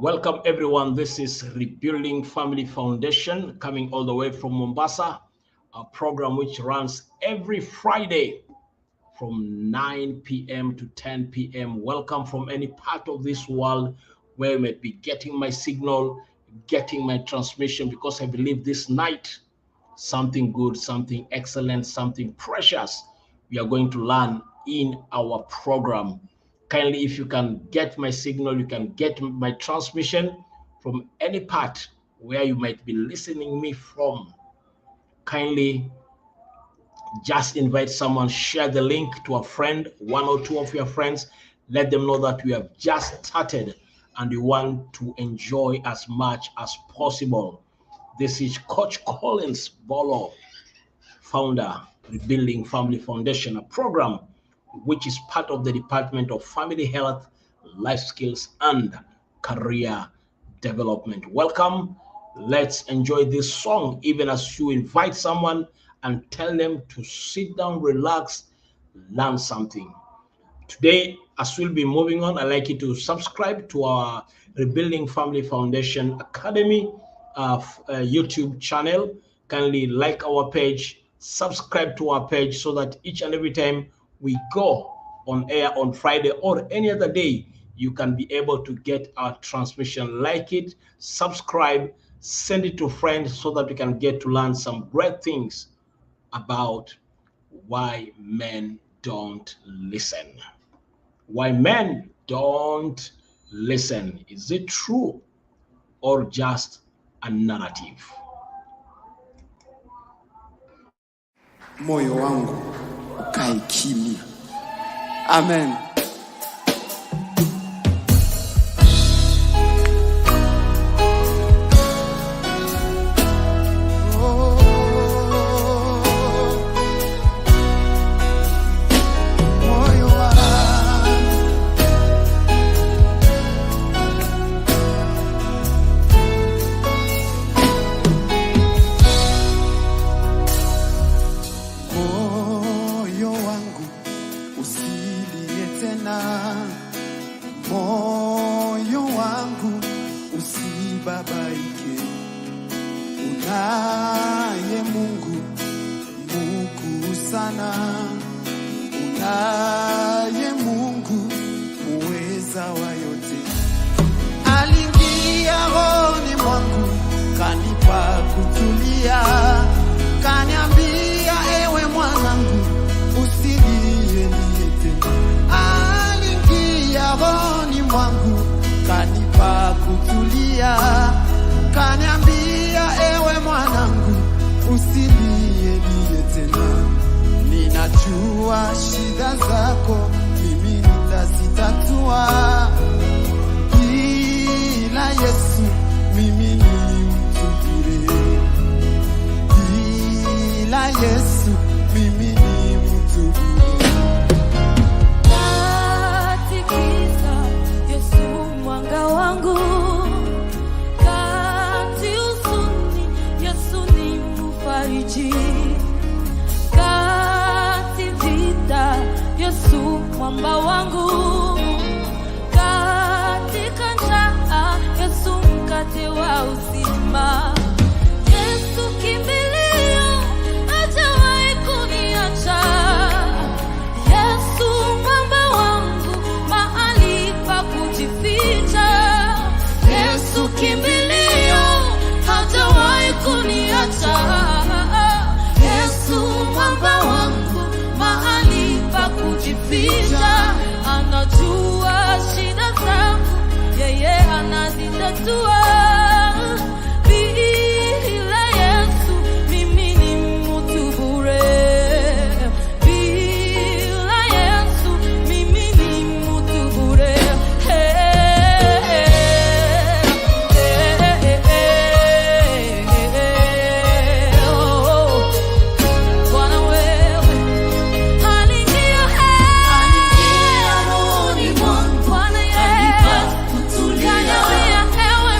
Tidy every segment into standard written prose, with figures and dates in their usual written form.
Welcome everyone. This is Rebuilding Family Foundation coming all the way from Mombasa, a program which runs every Friday from 9 p.m. to 10 p.m. Welcome from any part of this world where you might be getting my signal, getting my transmission, because I believe this night something good, something excellent, something precious we are going to learn in our program. Kindly, if you can get my signal, you can get my transmission from any part where you might be listening me from. Kindly just invite someone, share the link to a friend, one or two of your friends. Let them know that we have just started and you want to enjoy as much as possible. This is Coach Collins Bolo, founder, Rebuilding Family Foundation, a program which is part of the Department of Family Health, Life Skills, and Career Development. Welcome. Let's enjoy this song, even as you invite someone and tell them to sit down, relax, learn something. Today, as we'll be moving on, I'd like you to subscribe to our Rebuilding Family Foundation Academy YouTube channel. Kindly like our page, subscribe to our page so that each and every time we go on air on Friday or any other day, you can be able to get our transmission. Like it, subscribe, send it to friends so that we can get to learn some great things about why men don't listen. Why men don't listen. Is it true or just a narrative? Moyo wangu ukae kimya. Amen. Moyo wangu usibabaike, unaye Mungu mkuu sana, unaye Mungu muweza wa yote. Aliingia rohoni mwangu, kanipa kutulia, kaniambia ewe mwanangu usilie niete. Aliingia rohoni mwangu, kanipa kutulia, kaniambia ewe mwanangu usilie nilie tena. Ninajua shida zako mimi nitazitatua, bila Yesu mimi ni mtu bure, bila Yesu mimi ni mtu bure. Wangu kati huzuni, Yesu ni mfariji. Kati vita, Yesu mwamba wangu. Katika njaa, Yesu mkate wa uzima. Yesu kimbilio, hajawahi kuniacha. Yesu mwamba wangu, mahali pa kujificha. Yesu kimbilio, hajawahi kuniacha. Yesu mwamba wangu, mahali pa kujificha. Anajua shida zangu, yeye anazitatua. Bila Yesu mimi ni mtu bure, bila Yesu mimi ni mtu bure. Bwana wewe aliingia rohoni mwangu, Bwana Yesu kaniambia ewe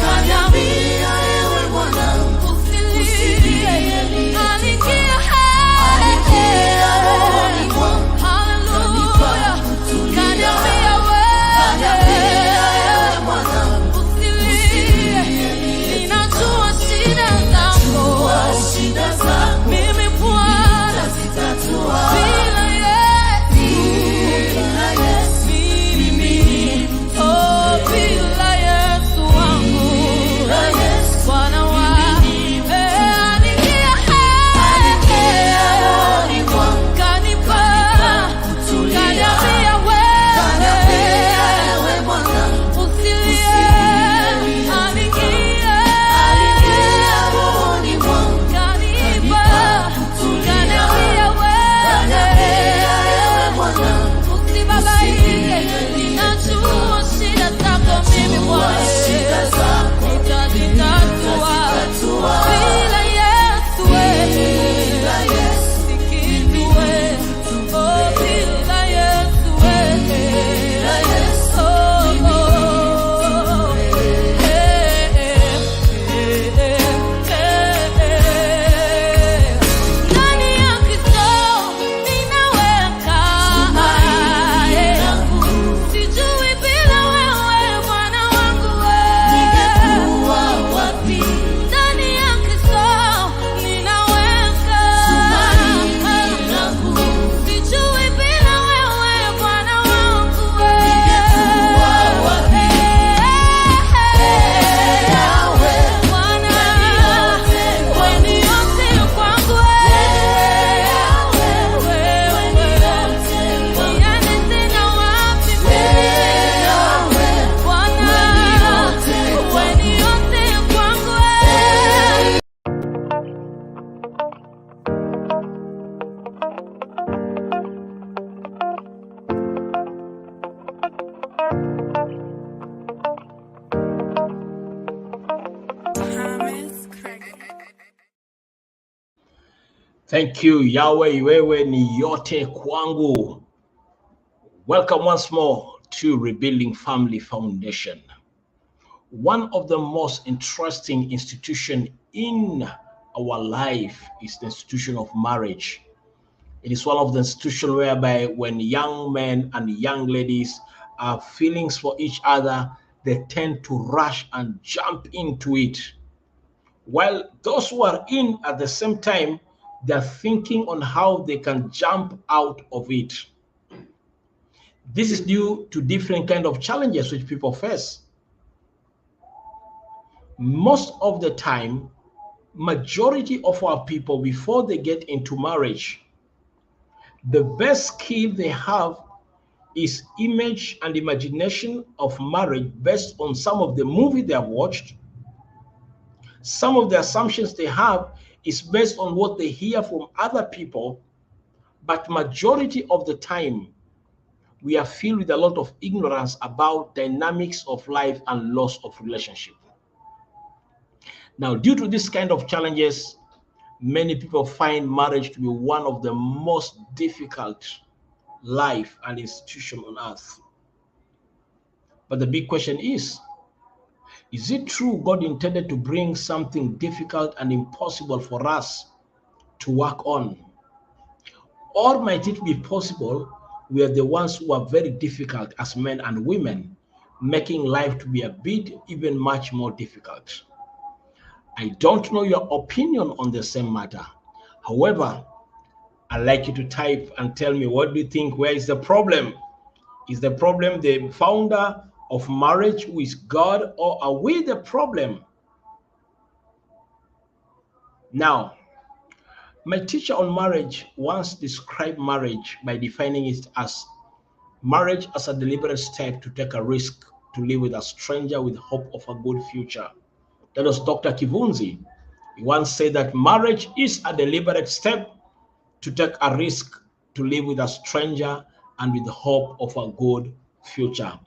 Thank you, Yahweh. Wewe ni yote kwangu. Welcome once more to Rebuilding Family Foundation. One of the most interesting institutions in our life is the institution of marriage. It is one of the institutions whereby when young men and young ladies have feelings for each other, they tend to rush and jump into it. While those who are in at the same time, they're thinking on how they can jump out of it. This is due to different kind of challenges which people face. Most of the time, majority of our people, before they get into marriage, the best skill they have is image and imagination of marriage based on some of the movie they have watched. Some of the assumptions they have is based on what they hear from other people, but majority of the time, we are filled with a lot of ignorance about dynamics of life and loss of relationship. Now, due to this kind of challenges, many people find marriage to be one of the most difficult life and institution on earth. But the big question is it true God intended to bring something difficult and impossible for us to work on? Or might it be possible we are the ones who are very difficult as men and women, making life to be a bit even much more difficult? I don't know your opinion on the same matter. However, I'd like you to type and tell me, what do you think? Where is the problem? Is the problem the founder of marriage, who is God, or are we the problem? Now, my teacher on marriage once described marriage by defining it as marriage as a deliberate step to take a risk to live with a stranger with hope of a good future. That was Dr. Kivunzi. He once said that marriage is a deliberate step to take a risk to live with a stranger and with the hope of a good future.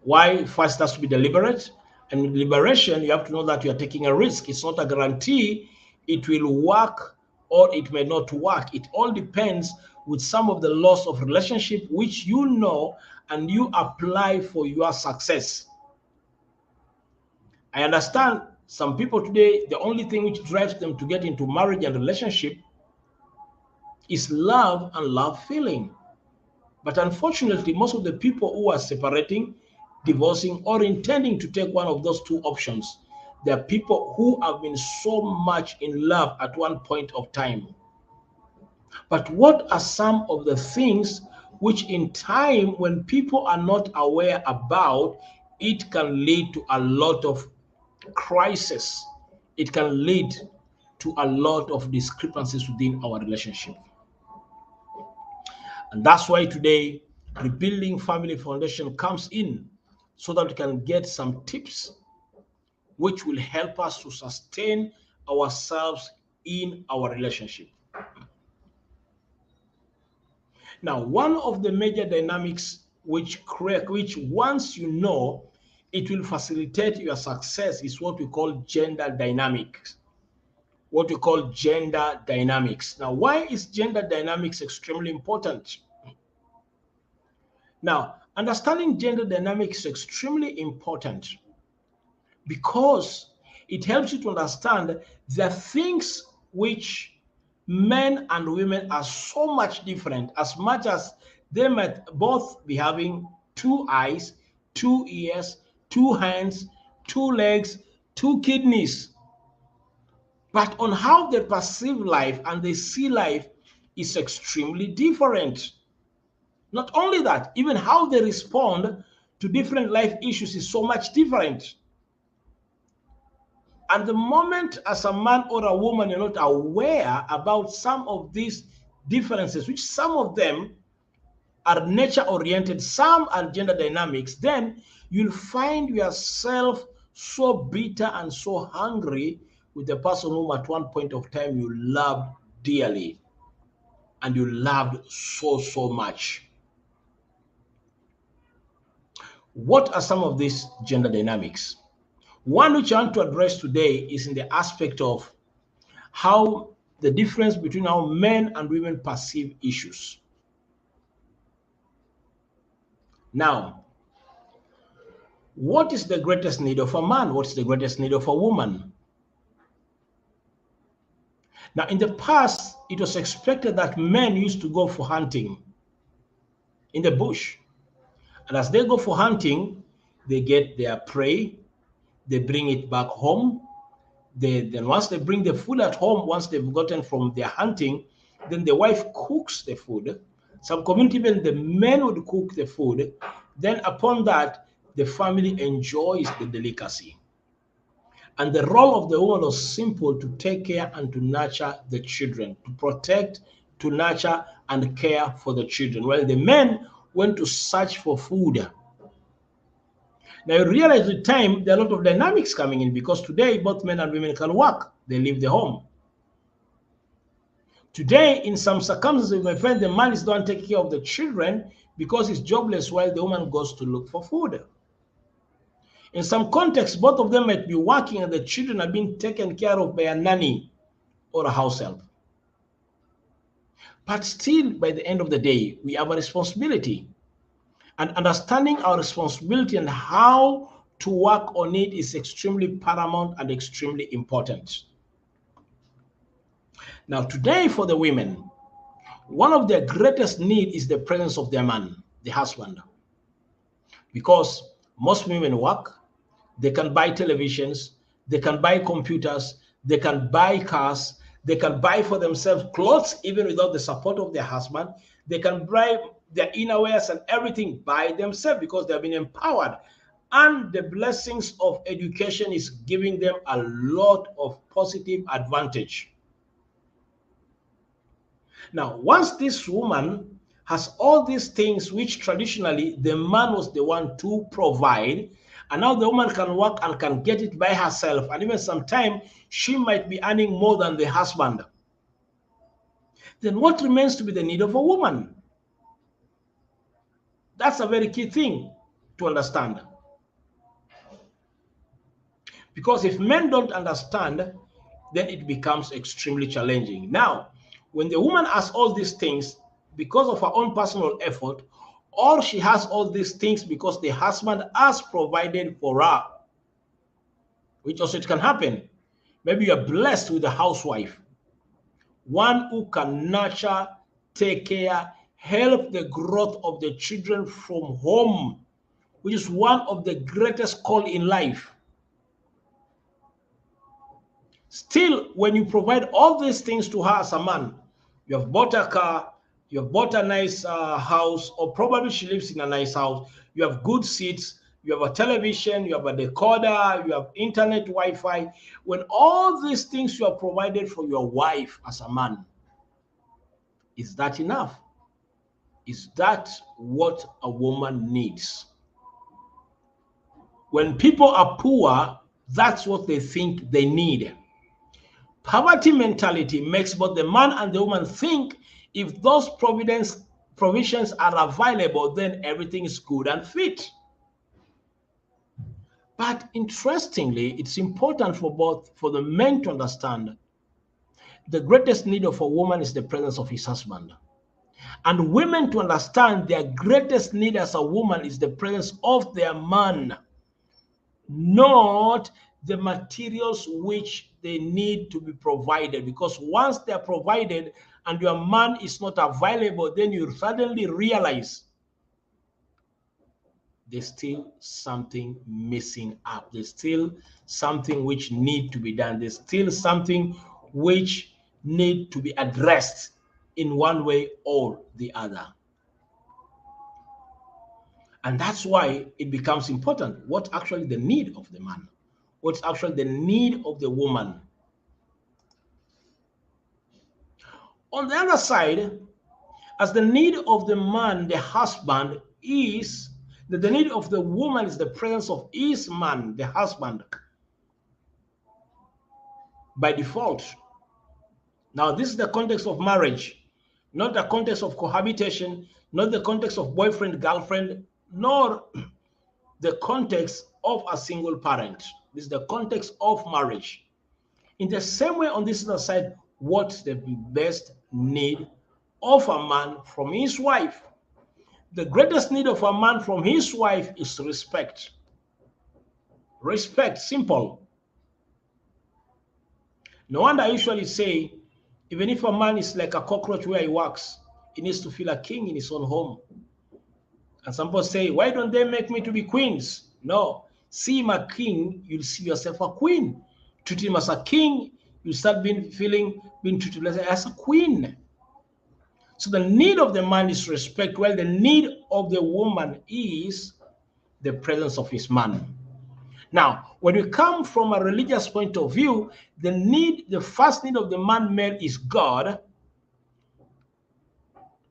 Why? First, it has to be deliberate. And with deliberation, you have to know that you are taking a risk. It's not a guarantee it will work or it may not work. It all depends with some of the loss of relationship which you know and you apply for your success. I understand some people today, the only thing which drives them to get into marriage and relationship is love and love feeling. But unfortunately, most of the people who are separating, divorcing, or intending to take one of those two options, they are people who have been so much in love at one point of time. But what are some of the things which in time, when people are not aware about, it can lead to a lot of crisis. It can lead to a lot of discrepancies within our relationship. And that's why today, Rebuilding Family Foundation comes in so that we can get some tips which will help us to sustain ourselves in our relationship. Now, one of the major dynamics which once you know, it will facilitate your success is what we call gender dynamics. What we call gender dynamics. Now, why is gender dynamics extremely important? Now, understanding gender dynamics is extremely important because it helps you to understand the things which men and women are so much different, as much as they might both be having 2 eyes, 2 ears, 2 hands, 2 legs, 2 kidneys. But on how they perceive life and they see life is extremely different. Not only that, even how they respond to different life issues is so much different. And the moment as a man or a woman you're not aware about some of these differences, which some of them are nature-oriented, some are gender dynamics, then you'll find yourself so bitter and so hungry with the person whom at one point of time you loved dearly and you loved so much. What are some of these gender dynamics? One which I want to address today is in the aspect of how the difference between how men and women perceive issues. Now, what is the greatest need of a man? What's the greatest need of a woman? Now, in the past, it was expected that men used to go for hunting in the bush. And as they go for hunting, they get their prey, they bring it back home. Then once they bring the food at home, once they've gotten from their hunting, then the wife cooks the food. Some community, even the men would cook the food. Then upon that, the family enjoys the delicacy. And the role of the woman was simple: to take care and to nurture the children, to protect, to nurture, and care for the children. While the men went to search for food. Now you realize with time, there are a lot of dynamics coming in, because today both men and women can work. They leave the home. Today, in some circumstances, you may find the man is the one taking care of the children because he's jobless, while the woman goes to look for food. In some contexts, both of them might be working and the children are being taken care of by a nanny or a house help. But still, by the end of the day, we have a responsibility. And understanding our responsibility and how to work on it is extremely paramount and extremely important. Now, today for the women, one of their greatest need is the presence of their man, the husband. Because most women work, they can buy televisions, they can buy computers, they can buy cars, they can buy for themselves clothes even without the support of their husband. They can buy their innerwears and everything by themselves because they have been empowered. And the blessings of education is giving them a lot of positive advantage. Now, once this woman has all these things which traditionally the man was the one to provide, and now the woman can work and can get it by herself, and even sometimes she might be earning more than the husband, then what remains to be the need of a woman? That's a very key thing to understand. Because if men don't understand, then it becomes extremely challenging. Now, when the woman has all these things because of her own personal effort, or she has all these things because the husband has provided for her, which also it can happen. Maybe you're blessed with a housewife, one who can nurture, take care, help the growth of the children from home, which is one of the greatest call in life. Still, when you provide all these things to her as a man, you have bought a car, you have bought a nice house, or probably she lives in a nice house, you have good seats, you have a television, you have a decoder, you have internet, Wi-Fi. When all these things you have provided for your wife as a man, is that enough? Is that what a woman needs? When people are poor, that's what they think they need. Poverty mentality makes both the man and the woman think if those provisions are available, then everything is good and fit. But interestingly, it's important for the men to understand the greatest need of a woman is the presence of his husband. And women to understand their greatest need as a woman is the presence of their man, not the materials which they need to be provided. Because once they're provided and your man is not available, then you suddenly realize there's still something missing up. There's still something which need to be done. There's still something which need to be addressed in one way or the other. And that's why it becomes important. What's actually the need of the man? What's actually the need of the woman? On the other side, as the need of the man, the husband, is that the need of the woman is the presence of his man, the husband, by default. Now, this is the context of marriage, not the context of cohabitation, not the context of boyfriend, girlfriend, nor the context of a single parent. This is the context of marriage. In the same way, on this other side, what's the best need of a man from his wife. The greatest need of a man from his wife is respect. Respect, simple. No wonder I usually say, even if a man is like a cockroach where he works, he needs to feel a king in his own home. And some people say, why don't they make me to be queens? No, see him a king, you'll see yourself a queen. Treat him as a king, you start being treated as a queen. So the need of the man is respect, while the need of the woman is the presence of his man. Now, when we come from a religious point of view, the first need of the man male is God,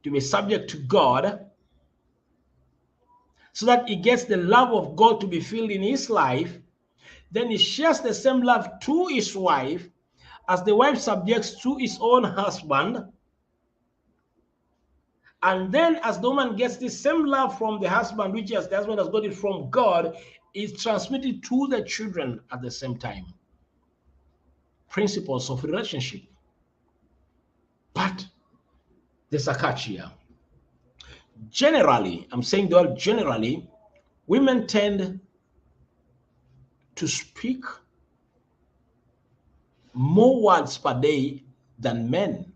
to be subject to God, so that he gets the love of God to be filled in his life. Then he shares the same love to his wife as the wife subjects to his own husband. And then as the woman gets the same love from the husband, which as the husband has got it from God, is transmitted to the children at the same time. Principles of relationship. But there's a catch here. Generally, I'm saying the word generally, women tend to speak more words per day than men.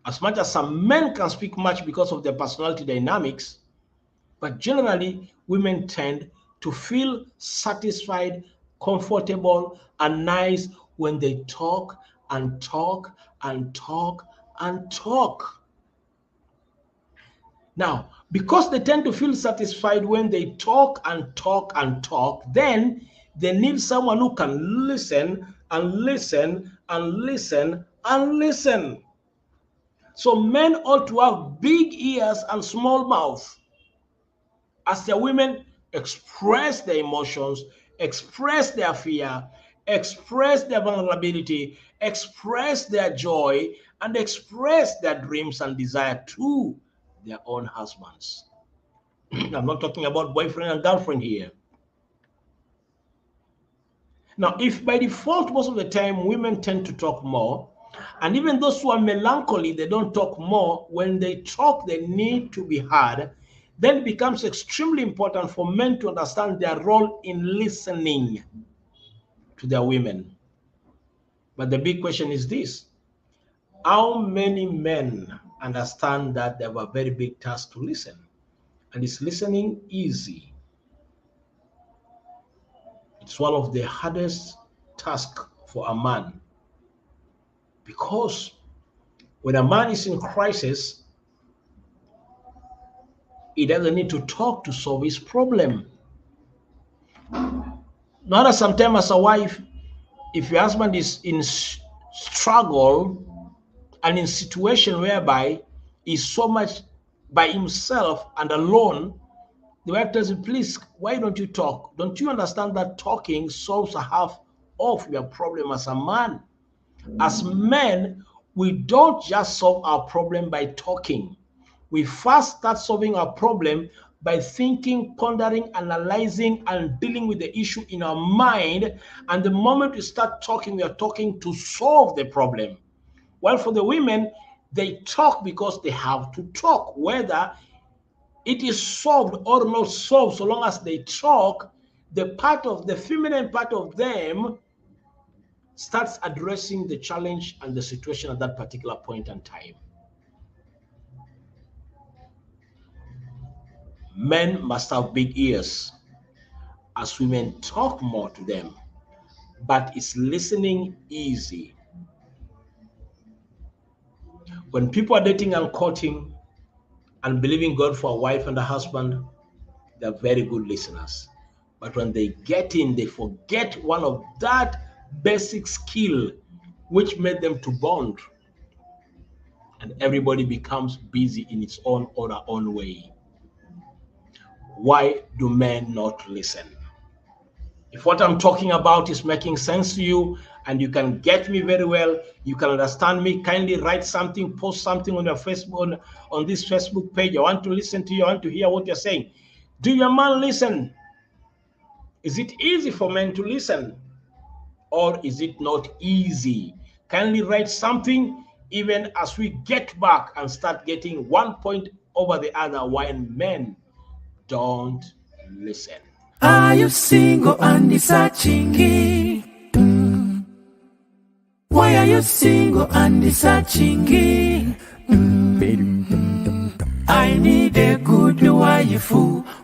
As much as some men can speak much because of their personality dynamics, but generally women tend to feel satisfied, comfortable, and nice when they talk and talk and talk and talk. Now, because they tend to feel satisfied when they talk and talk and talk, then they need someone who can listen and listen and listen and listen. So men ought to have big ears and small mouths as their women express their emotions, express their fear, express their vulnerability, express their joy, and express their dreams and desire to their own husbands. I'm not talking about boyfriend and girlfriend here. Now, if by default, most of the time, women tend to talk more, and even those who are melancholy, they don't talk more. When they talk, they need to be heard. Then it becomes extremely important for men to understand their role in listening to their women. But the big question is this: how many men understand that they have a very big task to listen? And is listening easy? It's one of the hardest tasks for a man, because when a man is in crisis, he doesn't need to talk to solve his problem. Not as sometimes as a wife, if your husband is in struggle and in situation whereby he's so much by himself and alone, the wife tells him, please, why don't you talk? Don't you understand that talking solves a half of your problem as a man? As men, we don't just solve our problem by talking. We first start solving our problem by thinking, pondering, analyzing, and dealing with the issue in our mind. And the moment we start talking, we are talking to solve the problem. Well, for the women, they talk because they have to talk, whether it is solved or not solved. So long as they talk, the feminine part of them starts addressing the challenge and the situation at that particular point in time. Men must have big ears as women talk more to them, but is listening easy? When people are dating and courting and believing God for a wife and a husband, they're very good listeners. But when they get in, they forget one of that basic skill which made them to bond. And everybody becomes busy in its own or their own way. Why do men not listen? If what I'm talking about is making sense to you and you can get me very well, you can understand me, kindly write something, post something on your Facebook, on this Facebook page. I want to listen to you. I want to hear what you're saying. Do your man listen? Is it easy for men to listen? Or is it not easy Kindly write something even as we get back and start getting one point over the other while men don't listen. Are you single and searching? Why are you single and searching? I need a good wife,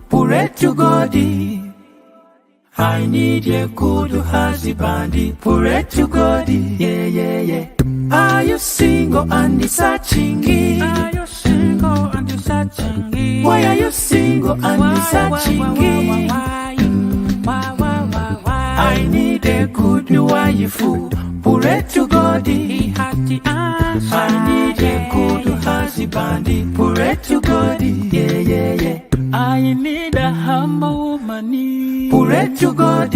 pray to God. I need a good husband, pray to God. Yeah, yeah, yeah. Are you single and searching? Are you single and searching? Why are you single and searching? I need a good wife, pray to God. He has the answer. I need a good husband, pray to God. Yeah, yeah, yeah. I need a humble woman. Pray to God.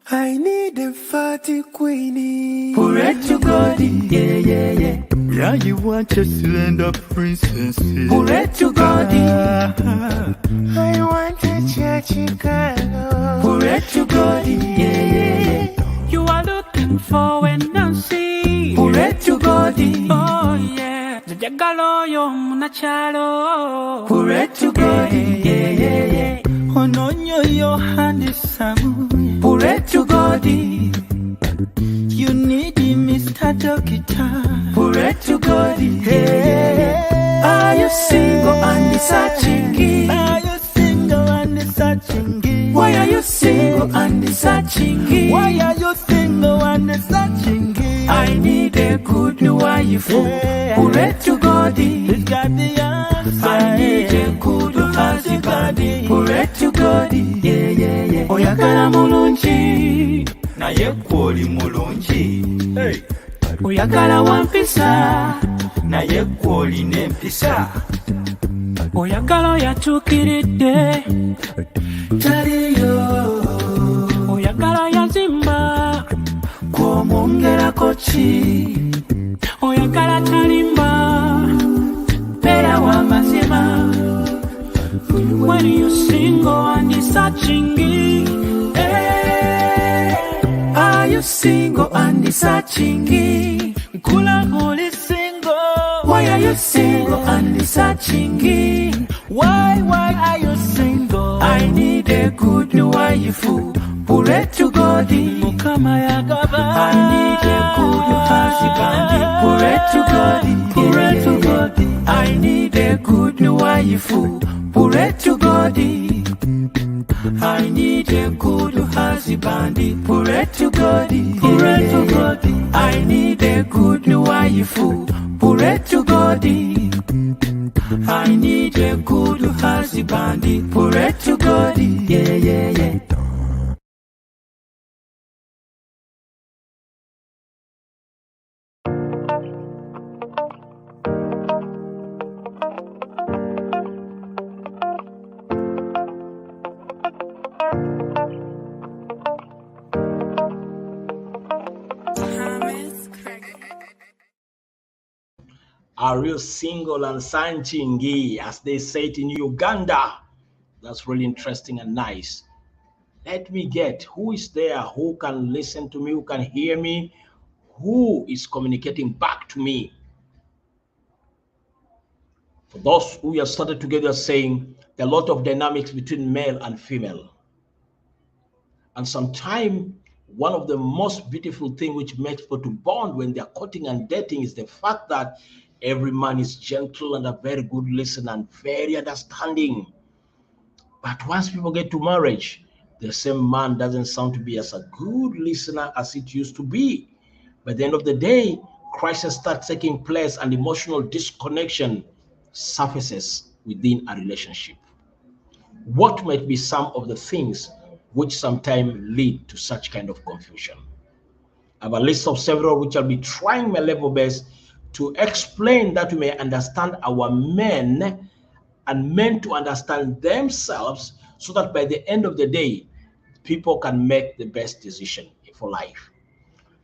I need a fatty queenie. Pray to God. Yeah, yeah, yeah. Yeah, you want your slender princess. Pray to God. I want a churchy girl. Pray to God. Yeah, yeah, yeah. You are looking for a Nancy. Pray to God. Oh yeah, Jagalo yo munachalo. Pray to God. Yeah, yeah, yeah. Ononyo yo handsome. Pray to God. You need Mr. Dokita. Pray to God. Yeah. Are you single and searching? Are you single and searching? Why are you single and searching? Why are you single and searching? I need a good wife. Pray to God. He's got the answer. I need a good husband. Pray to God. Yeah, yeah, yeah. Oyagala mulungi, Naye kwoli mulungi. Hey. oyagala wampisa, Naye kwoli n'empisa. Oyagala oyatuukiridde. taliyo Oyagala yazimba. kw'omwongerako ki? Oyagala talimba. Beera wa mazima. When you single and you searching. Are you single and searching? Kula holy single. Why are you single and searching? Why are you single? I need a good wife. Pray to God. Mukama yagaba. I need a good husband. Pray to God. Pray to God. I need a good wife. Pray to God. I need a good husband. Pray to God. Pray to God. I need a good wife. Pray to God. I need a good husband. Pray to God. Yeah, yeah, yeah. Are you single and sanchingi, as they say it in Uganda? That's really interesting and nice. Let me get who is there, who can listen to me, who can hear me, who is communicating back to me. For those who have started together saying there are a lot of dynamics between male and female. And sometimes one of the most beautiful things which makes people to bond when they're courting and dating is the fact that every man is gentle and a very good listener and very understanding. But once people get to marriage, the same man doesn't sound to be as a good listener as it used to be. By the end of the day, crisis starts taking place and emotional disconnection surfaces within a relationship. What might be some of the things which sometimes lead to such kind of confusion? I have a list of several which I'll be trying my level best to explain, that we may understand our men and men to understand themselves, so that by the end of the day, people can make the best decision for life.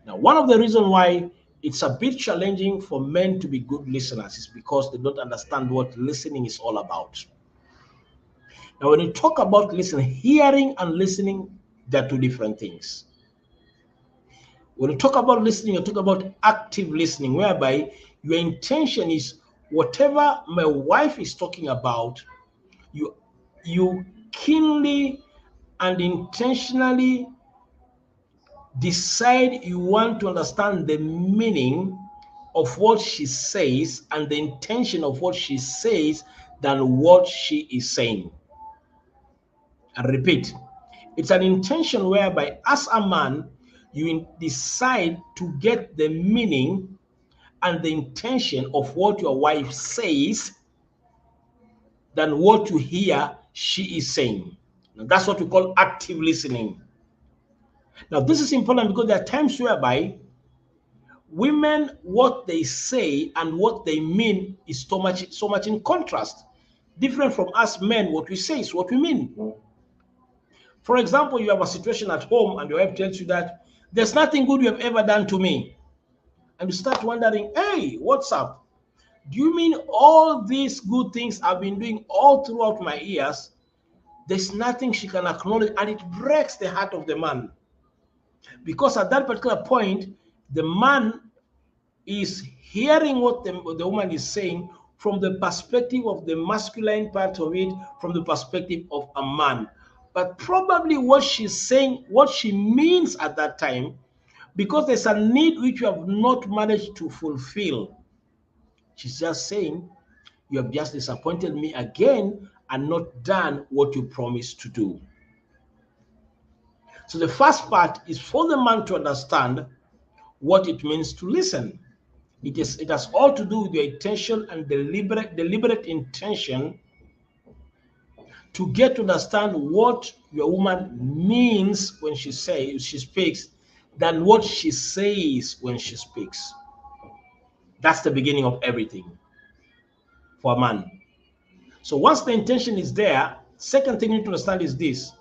Now, one of the reasons why it's a bit challenging for men to be good listeners is because they don't understand what listening is all about. Now, when you talk about listening, hearing and listening, they're two different things. When you talk about listening, you talk about active listening, whereby your intention is whatever my wife is talking about, you keenly and intentionally decide you want to understand the meaning of what she says and the intention of what she says than what she is saying. I repeat, it's an intention whereby as a man, you decide to get the meaning and the intention of what your wife says than what you hear she is saying. Now, that's what we call active listening. Now, this is important because there are times whereby women, what they say and what they mean is so much in contrast. Different from us men, what we say is what we mean. For example, you have a situation at home and your wife tells you that there's nothing good you have ever done to me. And you start wondering, hey, what's up? Do you mean all these good things I've been doing all throughout my years? There's nothing she can acknowledge, and it breaks the heart of the man. Because at that particular point, the man is hearing what the woman is saying from the perspective of the masculine part of it, from the perspective of a man. But probably what she's saying, what she means at that time, because there's a need which you have not managed to fulfill. She's just saying, you have just disappointed me again and not done what you promised to do. So the first part is for the man to understand what it means to listen. It has all to do with your intention and deliberate intention to get to understand what your woman means when she speaks than what she says when she speaks. That's the beginning of everything for a man. So once the intention is there, second thing you need to understand is this.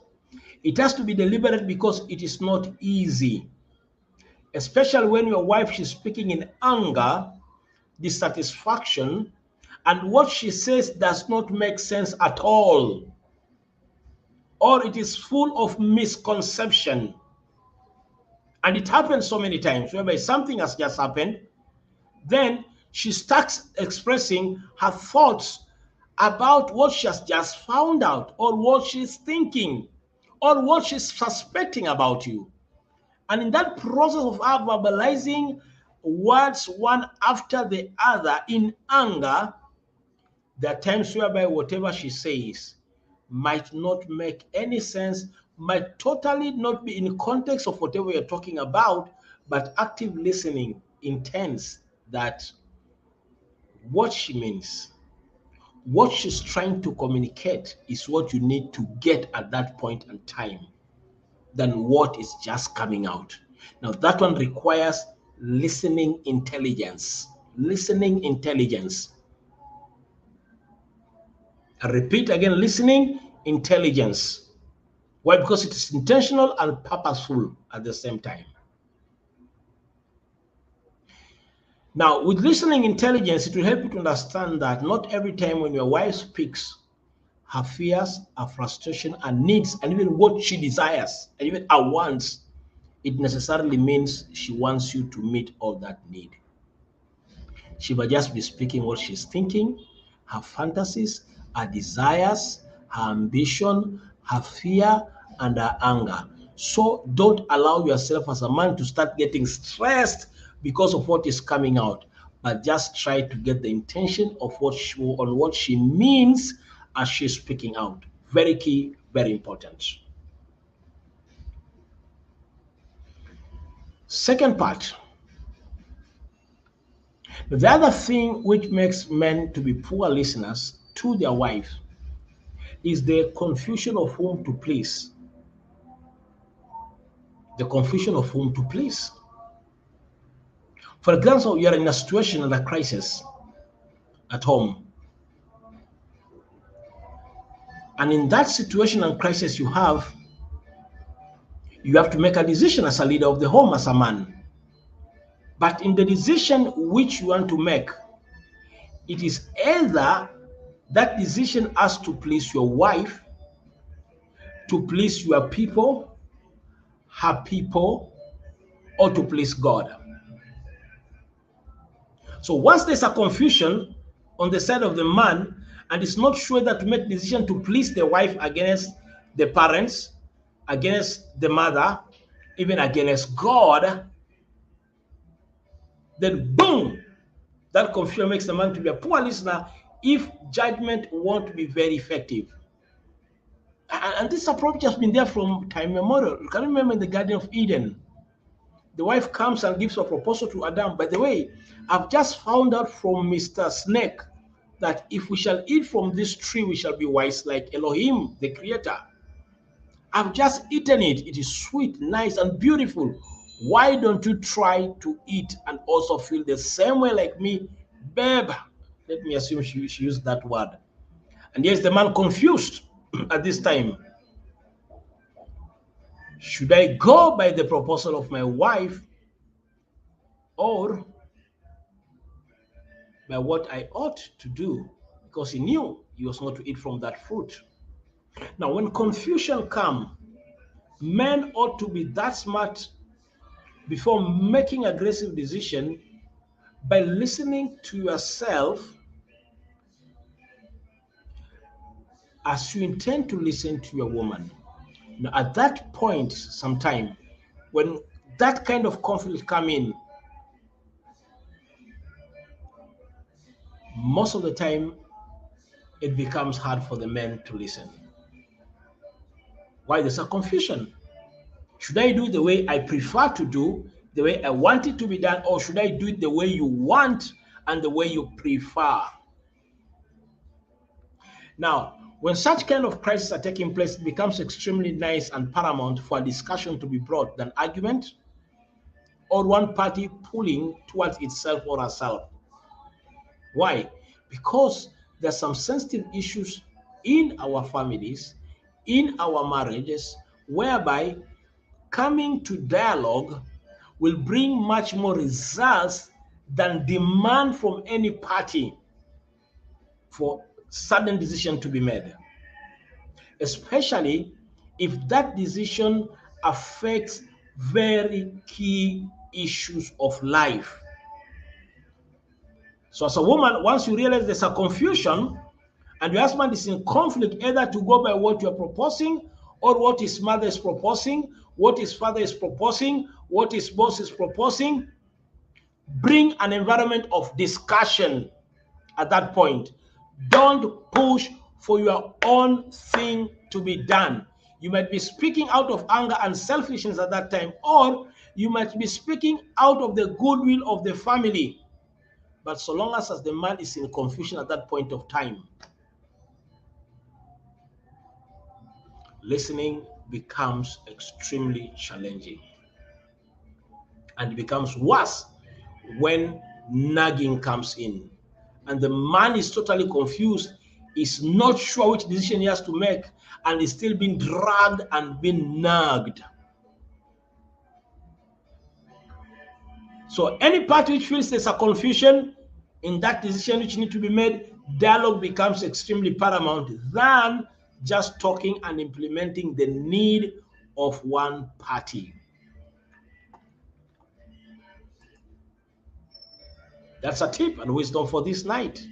It has to be deliberate because it is not easy. Especially when your wife is speaking in anger, dissatisfaction, and what she says does not make sense at all. Or it is full of misconception. And it happens so many times whereby something has just happened, then she starts expressing her thoughts about what she has just found out, or what she's thinking, or what she's suspecting about you. And in that process of her verbalizing words one after the other in anger, there are times whereby whatever she says might not make any sense, might totally not be in context of whatever you're talking about, but active listening intends that what she means, what she's trying to communicate is what you need to get at that point in time than what is just coming out. Now, that one requires listening intelligence. Listening intelligence. I repeat again, listening intelligence. Why? Because it is intentional and purposeful at the same time. Now, with listening intelligence, it will help you to understand that not every time when your wife speaks, her fears, her frustration, her needs, and even what she desires, and even her wants, it necessarily means she wants you to meet all that need. She might just be speaking what she's thinking, her fantasies, her desires, her ambition, her fear, and her anger. So don't allow yourself as a man to start getting stressed because of what is coming out, but just try to get the intention of what she means as she's speaking out. Very key, very important. Second part. The other thing which makes men to be poor listeners to their wife is the confusion of whom to please. The confusion of whom to please. For example, you are in a situation and a crisis at home. And in that situation and crisis you have to make a decision as a leader of the home, as a man. But in the decision which you want to make, it is either that decision has to please your wife, to please your people, her people, or to please God. So once there's a confusion on the side of the man, and it's not sure that to make decision to please the wife against the parents, against the mother, even against God, then boom, that confusion makes the man to be a poor listener if judgment won't be very effective. And this approach has been there from time immemorial. You can remember in the Garden of Eden, the wife comes and gives a proposal to Adam. By the way, I've just found out from Mr. Snake that if we shall eat from this tree, we shall be wise like Elohim, the creator. I've just eaten it. It is sweet, nice, and beautiful. Why don't you try to eat and also feel the same way like me, babe? Let me assume she used that word. And yes, the man confused at this time. Should I go by the proposal of my wife or by what I ought to do? Because he knew he was not to eat from that fruit. Now, when confusion comes, men ought to be that smart before making aggressive decision by listening to yourself as you intend to listen to your woman. Now, at that point, sometime, when that kind of conflict come in, most of the time, it becomes hard for the men to listen. Why? There's a confusion. Should I do the way I prefer to do, the way I want it to be done, or should I do it the way you want and the way you prefer? Now, when such kind of crises are taking place, it becomes extremely nice and paramount for a discussion to be brought than argument or one party pulling towards itself or herself. Why? Because there's some sensitive issues in our families, in our marriages, whereby coming to dialogue will bring much more results than demand from any party for sudden decision to be made, especially if that decision affects very key issues of life. So as a woman, once you realize there's a confusion and your husband is in conflict, either to go by what you're proposing or what his mother is proposing, what his father is proposing, what his boss is proposing, bring an environment of discussion at that point. Don't push for your own thing to be done. You might be speaking out of anger and selfishness at that time, or you might be speaking out of the goodwill of the family. But so long as the man is in confusion at that point of time, listening becomes extremely challenging. And it becomes worse when nagging comes in. And the man is totally confused, is not sure which decision he has to make, and is still being dragged and being nagged. So any party which feels there's a confusion in that decision which needs to be made, dialogue becomes extremely paramount than just talking and implementing the need of one party. That's a tip and wisdom for this night.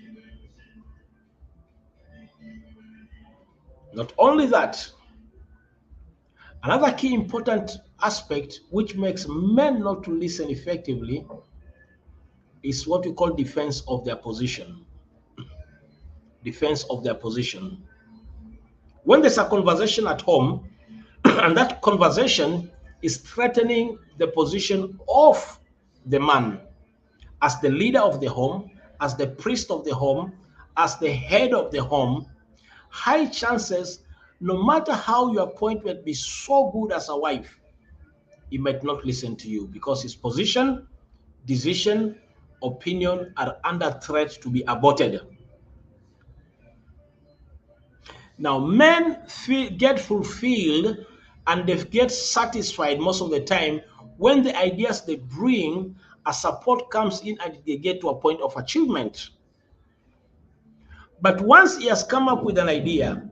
Not only that, another key important aspect which makes men not to listen effectively is what we call defense of their position. Defense of their position. When there's a conversation at home and that conversation is threatening the position of the man as the leader of the home, as the priest of the home, as the head of the home, high chances, no matter how your point might be so good as a wife, he might not listen to you because his position, decision, opinion are under threat to be aborted. Now, men get fulfilled and they get satisfied most of the time when the ideas they bring, a support comes in and they get to a point of achievement. But once he has come up with an idea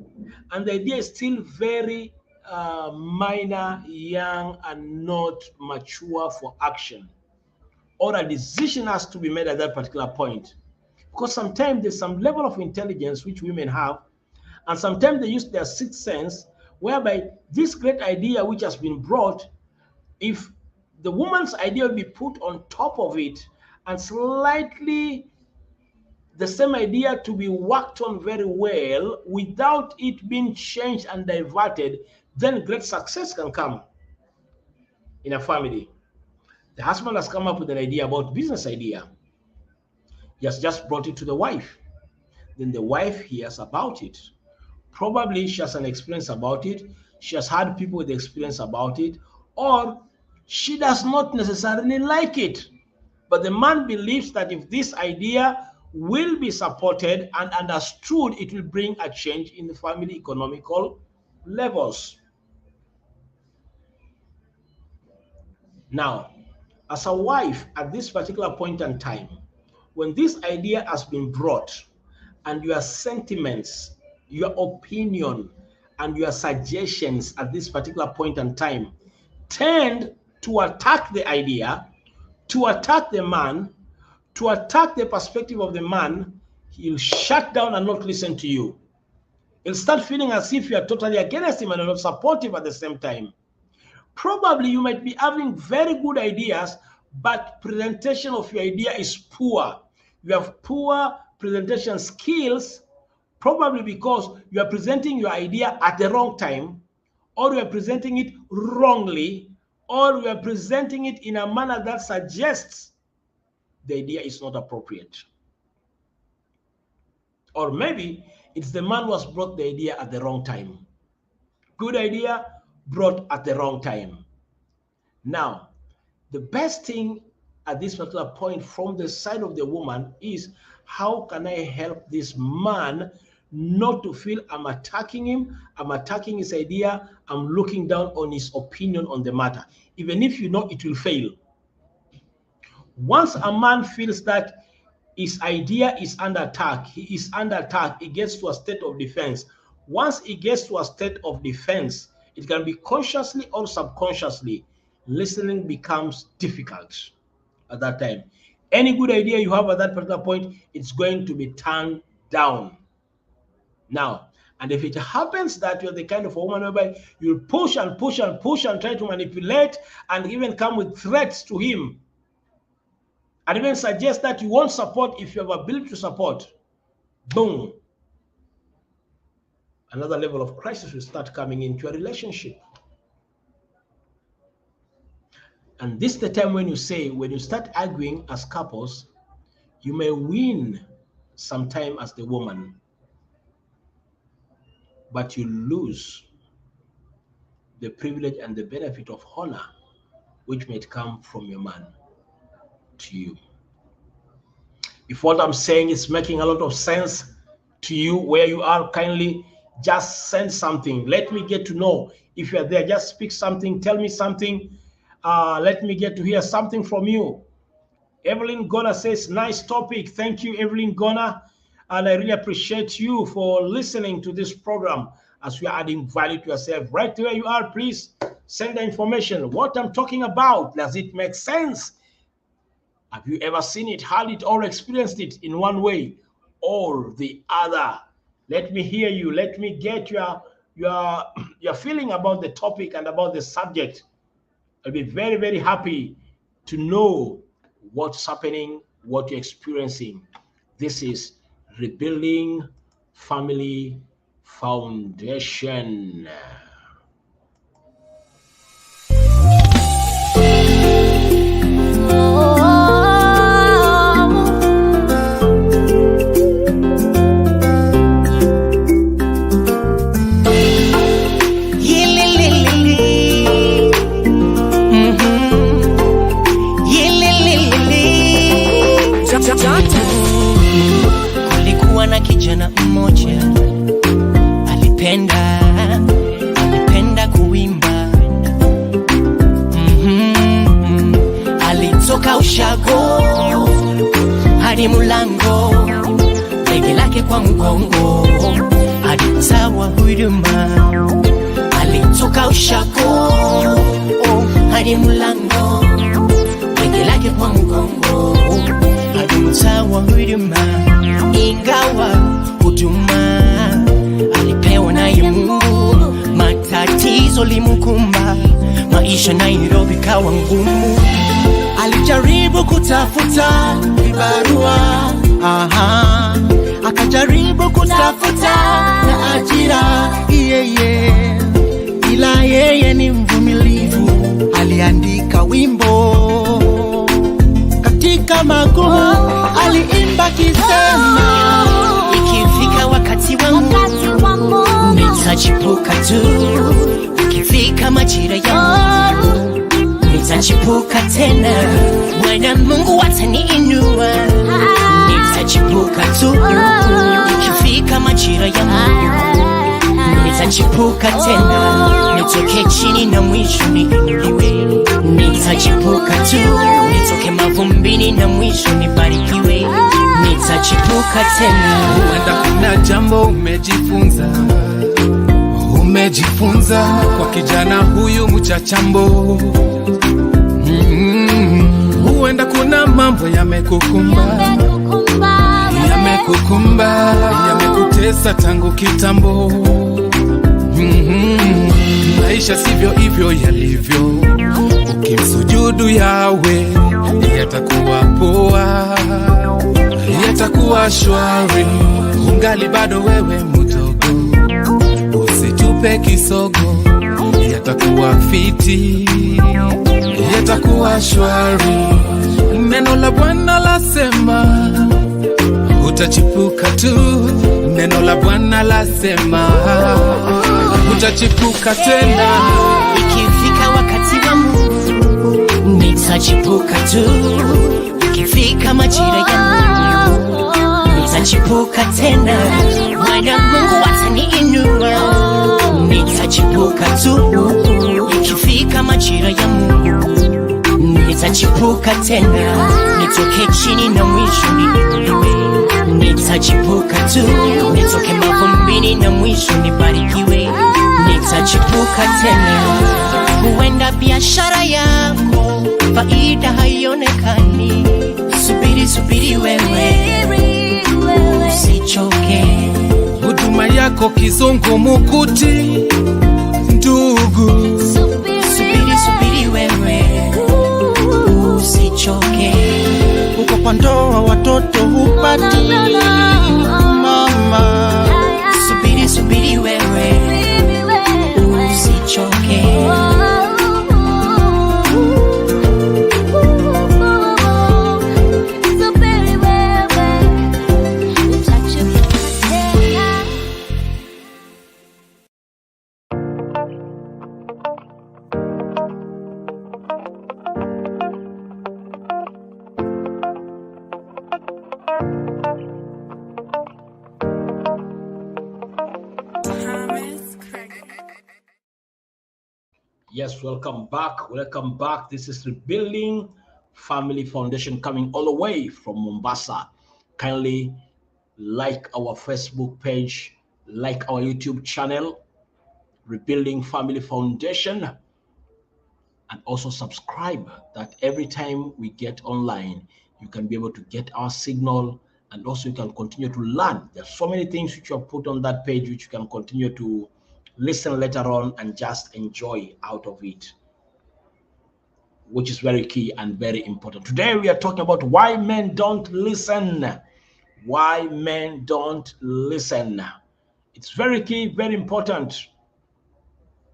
and the idea is still very minor, young, and not mature for action, or a decision has to be made at that particular point. Because sometimes there's some level of intelligence which women have, and sometimes they use their sixth sense, whereby this great idea which has been brought, if the woman's idea will be put on top of it and slightly the same idea to be worked on very well without it being changed and diverted, then great success can come in a family. The husband has come up with an idea about business idea. He has just brought it to the wife. Then the wife hears about it. Probably she has an experience about it. She has had people with experience about it, or she does not necessarily like it. But the man believes that if this idea will be supported and understood, it will bring a change in the family economical levels. Now, as a wife at this particular point in time, when this idea has been brought and your sentiments, your opinion, and your suggestions at this particular point in time tend to attack the idea, to attack the man, to attack the perspective of the man, he'll shut down and not listen to you. He'll start feeling as if you are totally against him and not supportive at the same time. Probably you might be having very good ideas, but presentation of your idea is poor. You have poor presentation skills, probably because you are presenting your idea at the wrong time, or you are presenting it wrongly, or you are presenting it in a manner that suggests the idea is not appropriate. Or maybe it's the man who has brought the idea at the wrong time. Good idea brought at the wrong time. Now, the best thing at this particular point from the side of the woman is, how can I help this man not to feel I'm attacking him, I'm attacking his idea, I'm looking down on his opinion on the matter, even if you know it will fail. Once a man feels that his idea is under attack, he is under attack, he gets to a state of defense. Once he gets to a state of defense, it can be consciously or subconsciously, listening becomes difficult at that time. Any good idea you have at that particular point, it's going to be turned down. Now, and if it happens that you're the kind of a woman whereby you'll push and push and push and try to manipulate and even come with threats to him, and even suggest that you won't support if you have ability to support, boom, another level of crisis will start coming into a relationship. And this is the time when you say, when you start arguing as couples, you may win sometime as the woman, but you lose the privilege and the benefit of honor which might come from your man to you. If what I'm saying is making a lot of sense to you where you are, kindly just send something. Let me get to know. If you're there, just speak something, tell me something. Let me get to hear something from you. Evelyn Gona says, nice topic. Thank you, Evelyn Gona. And I really appreciate you for listening to this program as we are adding value to yourself. Right where you are, please send the information. What I'm talking about, does it make sense? Have you ever seen it, heard it, or experienced it in one way or the other? Let me hear you. Let me get your feeling about the topic and about the subject. I'll be very, very happy to know what's happening, what you're experiencing. This is Rebuilding Family Foundation. Kulikuwa na kijana mmoja alipenda kuimba. Alitoka ushago hadi Mulango, begi lake kwa mgongo hadi mtaa wa huduma. kutoka ushago hadi Mlango, begi lake kwa mgongo hadi mtaa wa huduma. Ingawa huduma alipewa naye Mungu, matatizo limkumba, maisha Nairobi kawa ngumu. Alijaribu kutafuta vibarua, akajaribu kutafuta na ajira, ila yeye ni mvumilivu. Aliandika wimbo katika magumu, aliimba kisema, ikifika wakati wangu nitachipuka tu, ikifika majira yangu nitachipuka tena, Bwana Mungu ataniinua, nitachipuka tu, ikifika majira yangu nitachipuka tena, nitoke chini na mwisho niinuliwe, nitachipuka tu, nitoke mavumbini na mwisho nibarikiwe, nitachipuka tena. Huenda kuna jambo umejifunza kwa kijana huyu mchachambo. Huenda kuna mambo yamekukumba, yamekutesa tangu kitambo. Maisha sivyo hivyo yalivyo, ukimsujudu Yawe yatakuwa poa, yatakuwa shwari. Ungali bado wewe mdogo, usitupe kisogo, yatakuwa fiti, yatakuwa shwari. Neno la Bwana lasema utachipuka tu, neno la Bwana lasema utachipuka tena, ikifika wakati wangu nitachipuka tu, ikifika majira yangu nitachipuka tena, Bwana Mungu ataniinua, nitachipuka tu, ikifika majira yangu nitachipuka tena, nitoke chini na mwisho niinuliwe, nitachipuka tu, nitoke mavumbini na mwisho nibarikiwe, nitachipuka tena. Huenda biashara yako faida haionekani, subiri wewe, usichoke. Huduma yako kizungumukuti, ndugu, subiri wewe, usichoke. Uko kwa ndoa watoto hupati, mama, subiri wewe, usichoke. Yes, welcome back. This is Rebuilding Family Foundation coming all the way from Mombasa. Kindly like our Facebook page, like our YouTube channel, Rebuilding Family Foundation, and also subscribe, that every time we get online, you can be able to get our signal, and also you can continue to learn. There's so many things which you have put on that page which you can continue to listen later on and just enjoy out of it, which is very key and very important. Today we are talking about why men don't listen. Why men don't listen. It's very key, very important,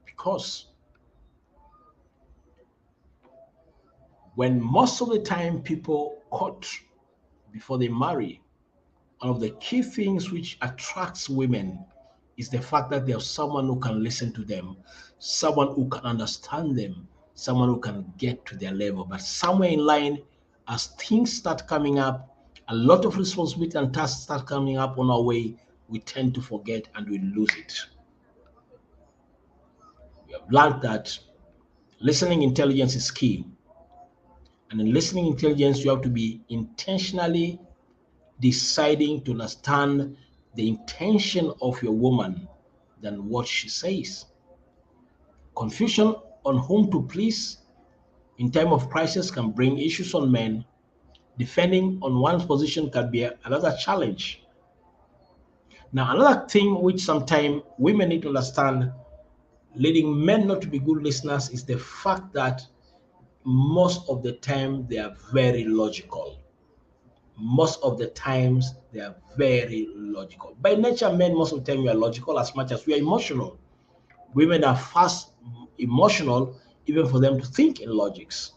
because when most of the time people court before they marry, one of the key things which attracts women is the fact that there's someone who can listen to them, someone who can understand them, someone who can get to their level. But somewhere in line, as things start coming up, a lot of responsibility and tasks start coming up on our way, we tend to forget and we lose it. We have learned that listening intelligence is key. And in listening intelligence, you have to be intentionally deciding to understand the intention of your woman than what she says. Confusion on whom to please in time of crisis can bring issues on men. Defending on one's position can be another challenge. Now, another thing which sometimes women need to understand, leading men not to be good listeners, is the fact that most of the time they are very logical. Most of the times they are very logical. By nature, men, most of the time, we are logical as much as we are emotional. Women are fast emotional, even for them to think in logics.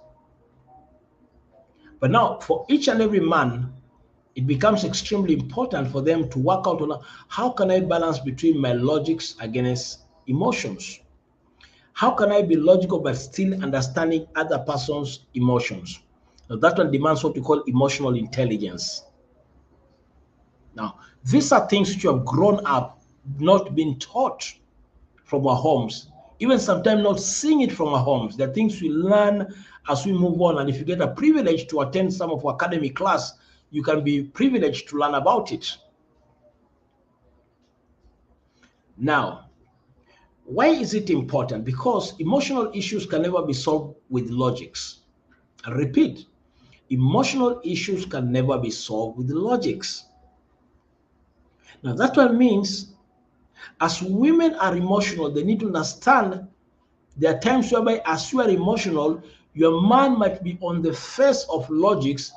But now, for each and every man, it becomes extremely important for them to work out on how can I balance between my logics against emotions? How can I be logical but still understanding other person's emotions? Now, that one demands what we call emotional intelligence. Now, these are things which you have grown up not being taught from our homes, even sometimes not seeing it from our homes. They're things we learn as we move on. And if you get a privilege to attend some of our academic class, you can be privileged to learn about it. Now, why is it important? Because emotional issues can never be solved with logics. I repeat, emotional issues can never be solved with logics. Now, that one means as women are emotional, they need to understand there are times whereby as you are emotional, your man might be on the face of logics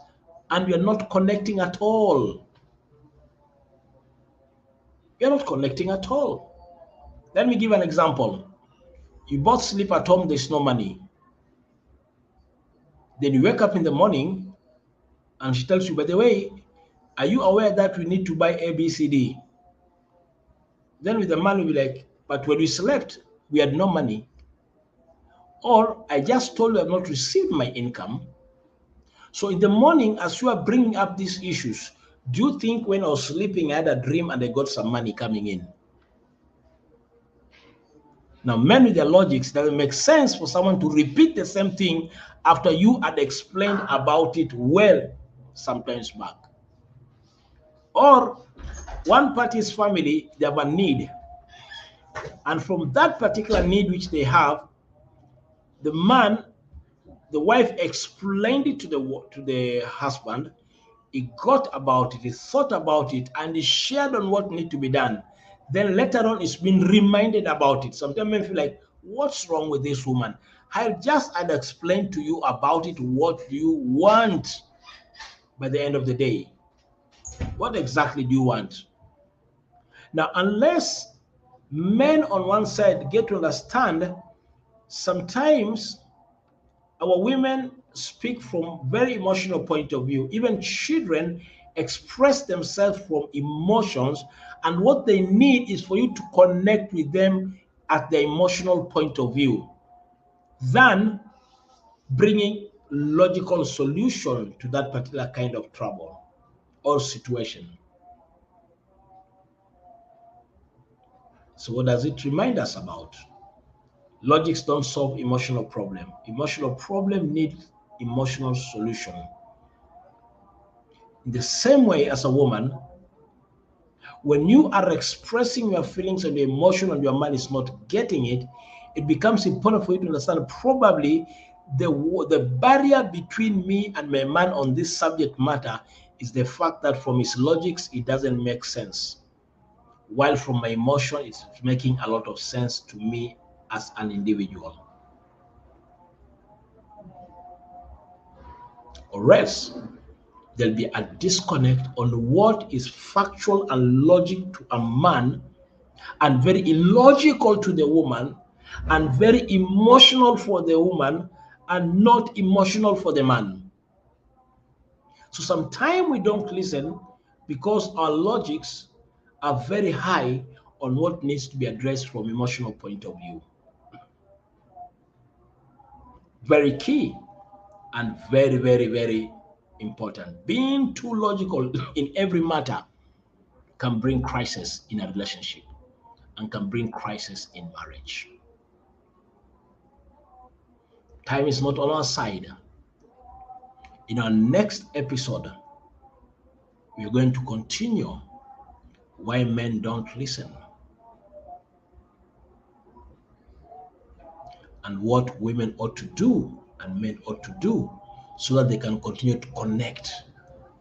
and you're not connecting at all. You're not connecting at all. Let me give an example. You both sleep at home, there's no money. Then you wake up in the morning and she tells you, by the way, are you aware that we need to buy A, B, C, D? Then with the man will be like, but when we slept, we had no money. Or I just told you I've not received my income. So in the morning, as you are bringing up these issues, do you think when I was sleeping, I had a dream and I got some money coming in? Now, men with their logics, doesn't make sense for someone to repeat the same thing after you had explained about it well sometimes back. Or one party's family, they have a need. And from that particular need which they have, the wife explained it to the husband. He got about it, he thought about it, and he shared on what needs to be done. Then later on, it's been reminded about it. Sometimes men feel like, what's wrong with this woman? I just had explained to you about it, what you want by the end of the day. What exactly do you want? Now, unless men on one side get to understand, sometimes our women speak from very emotional point of view. Even children express themselves from emotions, and what they need is for you to connect with them at the emotional point of view than bringing logical solution to that particular kind of trouble or situation. So what does it remind us about? Logics don't solve emotional problem. Emotional problem need emotional solution. In the same way as a woman, when you are expressing your feelings and your emotion and your man is not getting it, it becomes important for you to understand probably the barrier between me and my man on this subject matter is the fact that from his logics, it doesn't make sense. While from my emotion, it's making a lot of sense to me as an individual. Or else, there'll be a disconnect on what is factual and logic to a man and very illogical to the woman and very emotional for the woman and not emotional for the man. So sometimes we don't listen because our logics are very high on what needs to be addressed from emotional point of view. Very key and very, very, very important. Being too logical in every matter can bring crisis in a relationship and can bring crisis in marriage. Time is not on our side. In our next episode, we're going to continue why men don't listen. and what women ought to do and men ought to do, so that they can continue to connect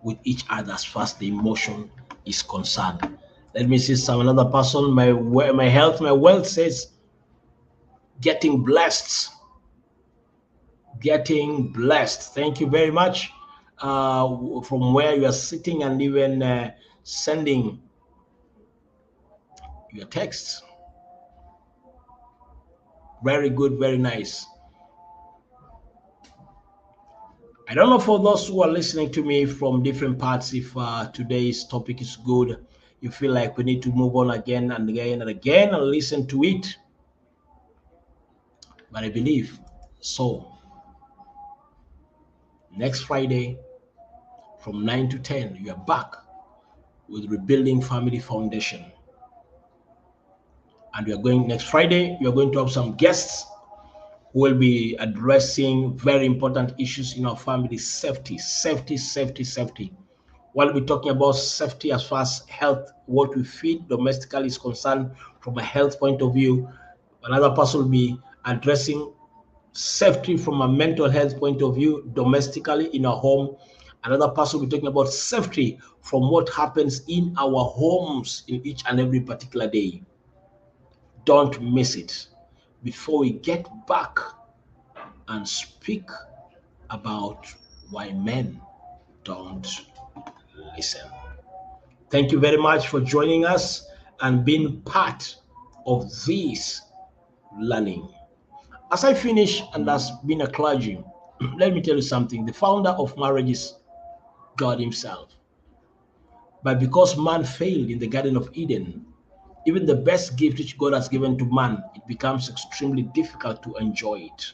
with each other as far as the emotion is concerned. Let me see another person. My health, my wealth says getting blessed. Getting blessed. Thank you very much from where you are sitting and even sending your texts. Very good, very nice. I don't know for those who are listening to me from different parts, if today's topic is good, you feel like we need to move on again and again and again and listen to it. But I believe so. Next Friday from 9 to 10, you are back with Rebuilding Family Foundation. And we are going next Friday, we are going to have some guests who will be addressing very important issues in our family: safety. We'll be talking about safety as far as health, what we feed domestically is concerned from a health point of view. Another person will be addressing safety from a mental health point of view domestically in our home. Another person will be talking about safety from what happens in our homes in each and every particular day. Don't miss it. Before we get back and speak about why men don't listen. Thank you very much for joining us and being part of this learning. As I finish, and as being a clergy, let me tell you something. The founder of marriage is God himself. But because man failed in the Garden of Eden, even the best gift which God has given to man, it becomes extremely difficult to enjoy it.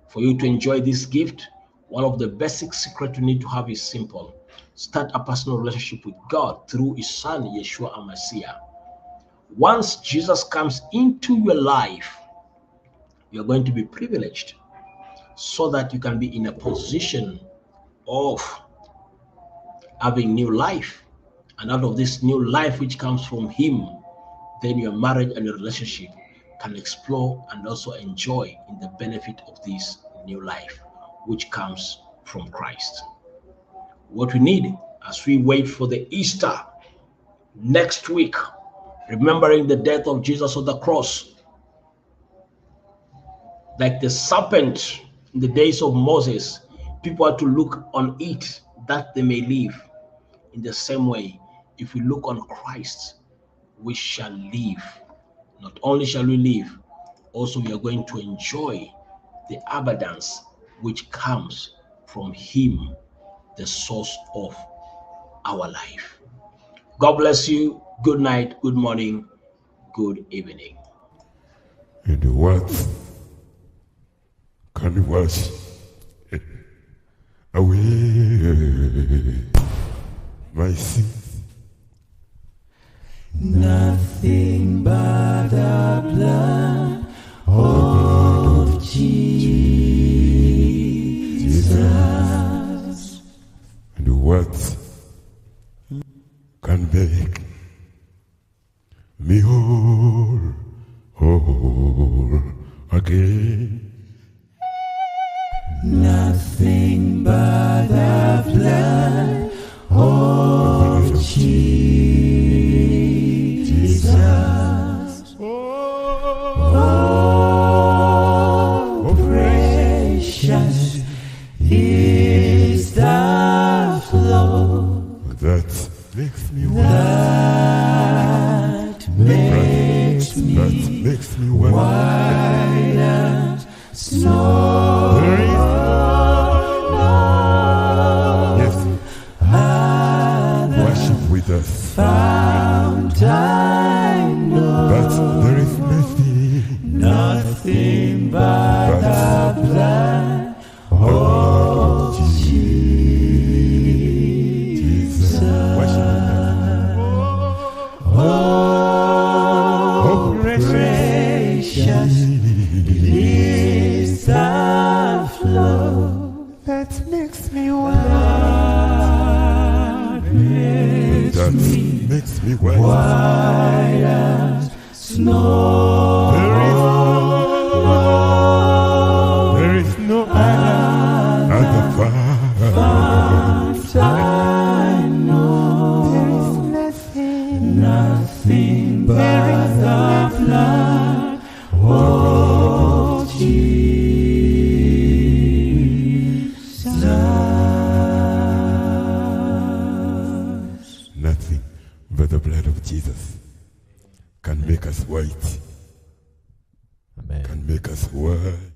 For you to enjoy this gift, one of the basic secrets you need to have is simple. Start a personal relationship with God through his son, Yeshua HaMashiach. Once Jesus comes into your life, you're going to be privileged so that you can be in a position of having new life. And out of this new life which comes from him, then your marriage and your relationship can explore and also enjoy in the benefit of this new life which comes from Christ. What we need as we wait for the Easter next week, remembering the death of Jesus on the cross, like the serpent in the days of Moses, people had to look on it that they may live. In the same way, if we look on Christ, we shall live. Not only shall we live, also we are going to enjoy the abundance which comes from him, the source of our life. God bless you. Good night, good morning, good evening. And what can wash away my sins? Nothing but the blood of Jesus. And what can make me whole again? Nothing but the blood of Jesus. Oh, precious is the flow that makes me white as snow. Yes, worship with us. Found I know But there is nothing but the blood of Jesus. Oh, precious is the flow that makes me wild. that makes me white. white as snow. There is nothing but the blood of Jesus. Nothing but the blood of Jesus can make us white, Amen. can make us white.